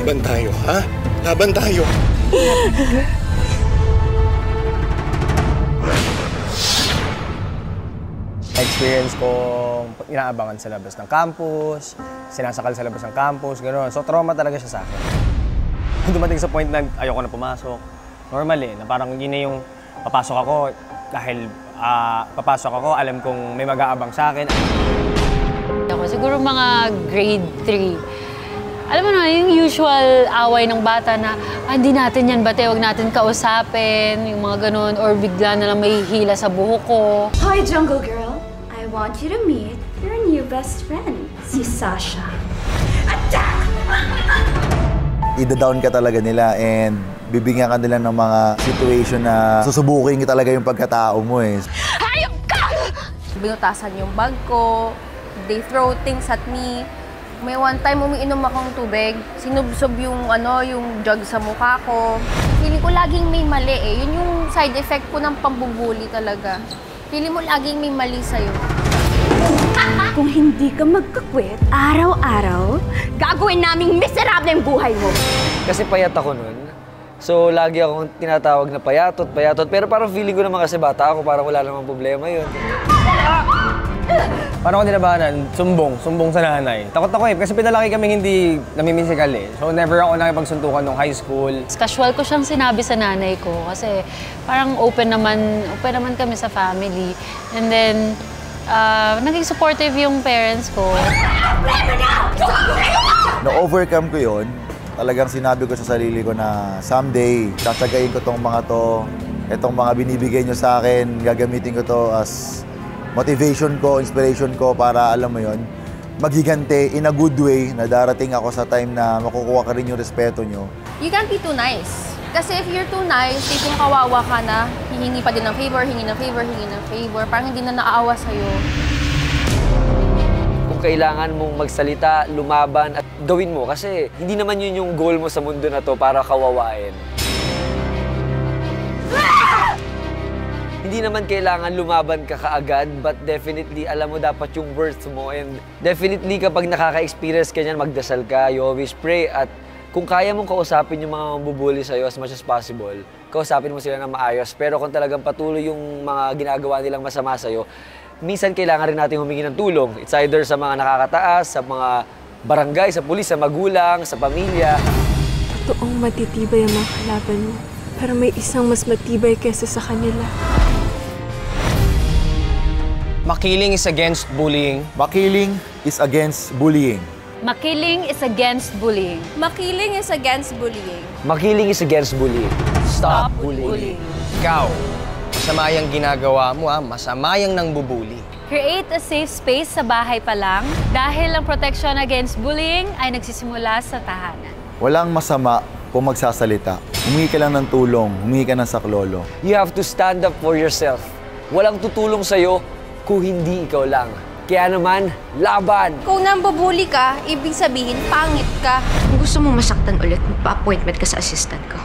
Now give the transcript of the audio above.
Laban tayo, ha? Laban tayo. Experience ko inaabangan sa labas ng campus, sinasakal sa labas ng campus, gano'n. So trauma talaga siya sa akin. Dumating sa point na ayoko na pumasok. Normally, na parang yun na yung papasok ako dahil papasok ako, alam kong may mag-aabang sa akin. Ako, siguro mga grade 3. Alam mo na, yung usual away ng bata na, hindi natin yan bate, huwag natin kausapin, yung mga ganun, or bigla na lang may hila sa buhok ko. Hi, Jungle Girl. I want you to meet your new best friend, si Sasha. Attack! Ida-down ka talaga nila and bibigyan ka nila ng mga situation na susubukin ka talaga yung pagkatao mo eh. Hayop ka! Binutasan yung bag ko, they throw things at me. May one time umiinom akong tubig, sinubsob yung yung jug sa mukha ko. Feeling ko laging may mali eh. Yun yung side effect ko ng pambubuli talaga. Feeling mo laging may mali sa'yo. Kung hindi ka magkakwit, araw-araw, gagawin naming miserable yung buhay mo. Kasi payat ako nun. So, lagi akong tinatawag na payatot. Pero parang feeling ko naman kasi bata ako, parang wala namang problema yun. Paano ko nilabanan? Sumbong sa nanay. Takot ako eh, kasi pinalaki kami hindi namimisikal eh. So never ako nakipagsuntukan nung high school. Casual ko siyang sinabi sa nanay ko kasi parang open naman kami sa family. And then, naging supportive yung parents ko. Na-overcome ko yun, talagang sinabi ko sa sarili ko na someday, tatsagain ko tong mga to, itong mga binibigay nyo sa akin, gagamitin ko to as motivation ko, inspiration ko para, alam mo yon, maghigante in a good way na darating ako sa time na makukuha ka rin yung respeto nyo. You can't be too nice. Kasi if you're too nice, tipong kawawa ka na, hihingi pa din ng favor, hingi ng favor, parang hindi na naaawa sa'yo. Kung kailangan mong magsalita, lumaban at gawin mo kasi hindi naman yun yung goal mo sa mundo na to para kawawain. Hindi naman kailangan lumaban ka kaagad, but definitely alam mo dapat yung worth mo. And definitely kapag nakaka-experience ka niyan, magdasal ka, you always pray. At kung kaya mong kausapin yung mga mambubuli sa'yo as much as possible, kausapin mo sila na maayos. Pero kung talagang patuloy yung mga ginagawa nilang masama sa'yo, minsan kailangan rin natin humingi ng tulong. It's either sa mga nakakataas, sa mga barangay, sa pulis, sa magulang, sa pamilya. Totoong matitibay ang mga kalaban mo, pero may isang mas matibay kaysa sa kanila. Makiling is against bullying. Makiling is against bullying. Makiling is against bullying. Makiling is against bullying. Makiling is against bullying. Stop bullying. Ikaw, masama yung ginagawa mo masama yung nangbubuli. Create a safe space sa bahay pa lang dahil ang protection against bullying ay nagsisimula sa tahanan. Walang masama kung magsasalita. Humingi ka lang ng tulong, humingi ka ng saklolo. You have to stand up for yourself. Walang tutulong sa'yo kung hindi ikaw lang. Kaya naman, laban! Kung nambubuli ka, ibig sabihin, pangit ka. Kung gusto mo masaktan ulit, magpa-appointment ka sa assistant ko.